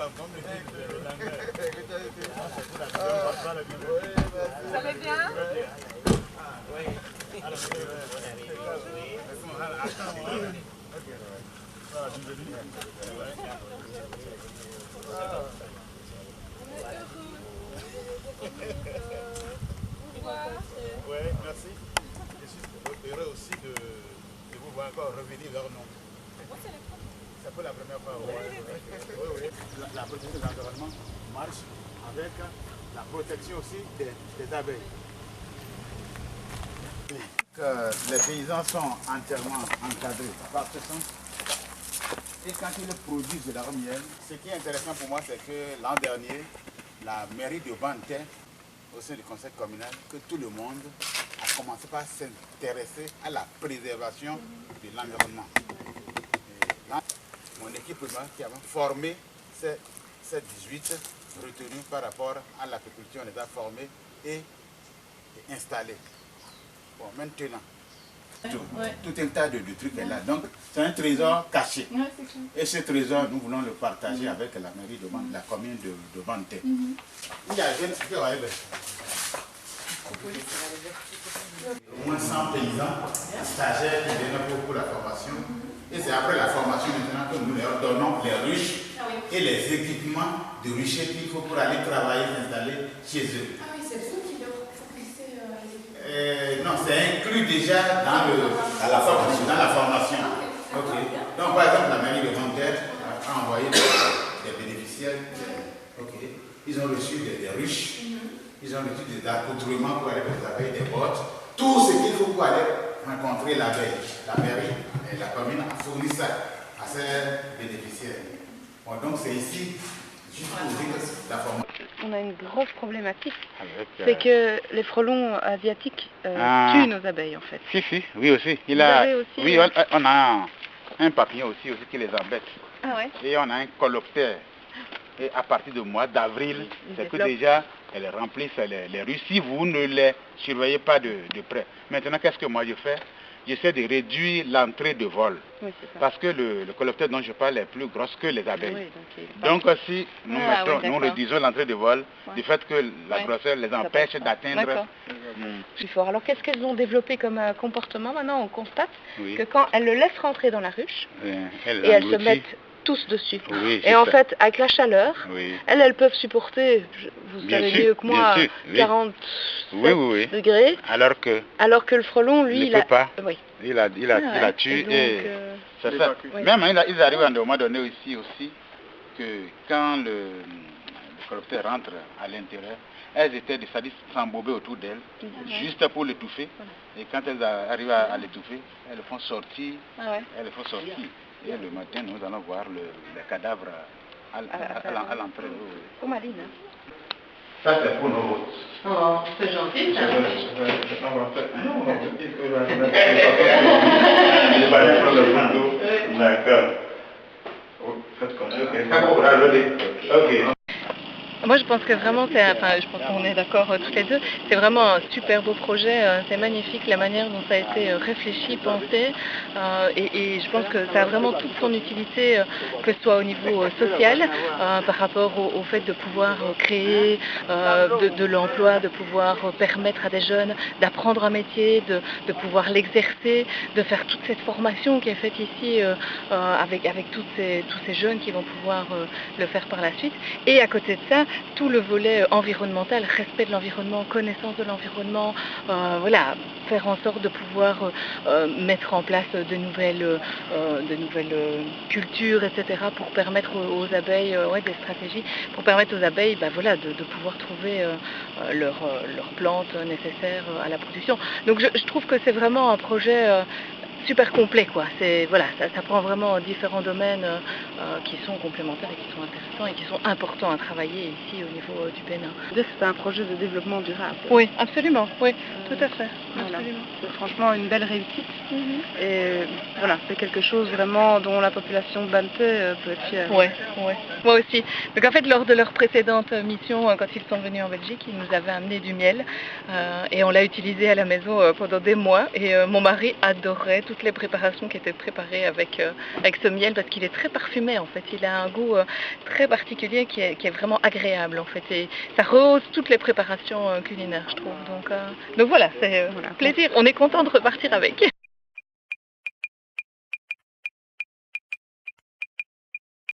Vous allez bien? Oui, merci. Je suis heureux aussi de vous voir encore revenir leur nom. C'est pour la première fois. Oui. La protection de l'environnement marche avec la protection aussi des abeilles. Que les paysans sont entièrement encadrés par ce sens. Et quand ils produisent leur miel, ce qui est intéressant pour moi, c'est que l'an dernier, la mairie de Banté, au sein du conseil communal, que tout le monde a commencé par s'intéresser à la préservation de l'environnement. Mon équipe qui a formé ces 18 retenus par rapport à l'agriculture, on les a formés et installés. Bon, maintenant, tout un tas de trucs est là. Donc, c'est un trésor caché. Et ce trésor, nous voulons le partager avec la mairie de Banté, la commune de Banté. Il y a au moins 100 paysans, stagiaires qui viennent pour la formation. Et c'est après la formation maintenant que nous leur donnons les ruches et les équipements de rucher qu'il faut pour aller travailler, s'installer chez eux. Ah oui, c'est vous qui leur fournissez non, c'est inclus déjà dans la formation. Okay. Donc par exemple, la mairie de Banté a envoyé des bénéficiaires. Ils ont reçu des ruches, ils ont reçu des accoutrements pour aller les abeilles, des bottes, tout ce qu'il faut pour aller rencontrer l'abeille. La mairie et la commune a fourni ça à ses bénéficiaires. Bon, donc c'est ici, juste pour dire la formation. On a une grosse problématique, c'est que les frelons asiatiques tuent nos abeilles en fait. Si, oui aussi. On a un papillon aussi qui les embête. Ah ouais. Et on a un coloptère. Et à partir du mois d'avril, c'est que déjà elles remplissent les rues si vous ne les surveillez pas de près. Maintenant, qu'est-ce que moi je fais? J'essaie de réduire l'entrée de vol. Oui, parce que le coloptère dont je parle est plus grosse que les abeilles. Oui, donc si nous, nous réduisons l'entrée de vol, du fait que la grosseur les empêche d'atteindre. Plus fort. Alors qu'est-ce qu'elles ont développé comme comportement? Maintenant on constate que quand elles le laissent rentrer dans la ruche, elles se mettent tous dessus. Et en fait, avec la chaleur, elles peuvent supporter, vous savez mieux que moi, 40 degrés. Alors que le frelon, lui, il ne peut pas. Il a tué. C'est ça. Même ils arrivent à un moment donné ici aussi que quand le coloptère rentre à l'intérieur, elles étaient c'est-à-dire s'embourber autour d'elles, juste pour l'étouffer. Et quand elles arrivent à l'étouffer, elles le font sortir. Et le matin, nous allons voir les cadavres à l'entrée. Au Malines. Ça, c'est pour nos hôtes. Oh, c'est gentil, ça. D'accord. Ok. Moi je pense que vraiment, je pense qu'on est d'accord tous les deux, c'est vraiment un super beau projet, c'est magnifique la manière dont ça a été réfléchi, pensé, et je pense que ça a vraiment toute son utilité, que ce soit au niveau social, par rapport au fait de pouvoir créer de l'emploi, de pouvoir permettre à des jeunes d'apprendre un métier, de pouvoir l'exercer, de faire toute cette formation qui est faite ici avec tous ces jeunes qui vont pouvoir le faire par la suite, et à côté de ça, tout le volet environnemental, respect de l'environnement, connaissance de l'environnement, voilà, faire en sorte de pouvoir mettre en place de nouvelles cultures, etc., pour permettre aux abeilles, des stratégies, pour permettre aux abeilles voilà, de pouvoir trouver leurs plantes nécessaires à la production. Donc je trouve que c'est vraiment un projet super complet, quoi. Voilà, ça prend vraiment différents domaines qui sont complémentaires et qui sont intéressants et qui sont importants à travailler ici au niveau du Bénin. C'est un projet de développement durable. Oui, absolument, oui, tout à fait. Voilà. C'est franchement une belle réussite. Et voilà, c'est quelque chose vraiment dont la population de Banté peut être fière. Oui, moi aussi. Donc en fait, lors de leur précédente mission, quand ils sont venus en Belgique, ils nous avaient amené du miel et on l'a utilisé à la maison pendant des mois et mon mari adorait toutes les préparations qui étaient préparées avec ce miel, parce qu'il est très parfumé en fait. Il a un goût très particulier qui est vraiment agréable en fait. Et ça rehausse toutes les préparations culinaires, je trouve. Donc voilà, c'est plaisir. On est content de repartir avec.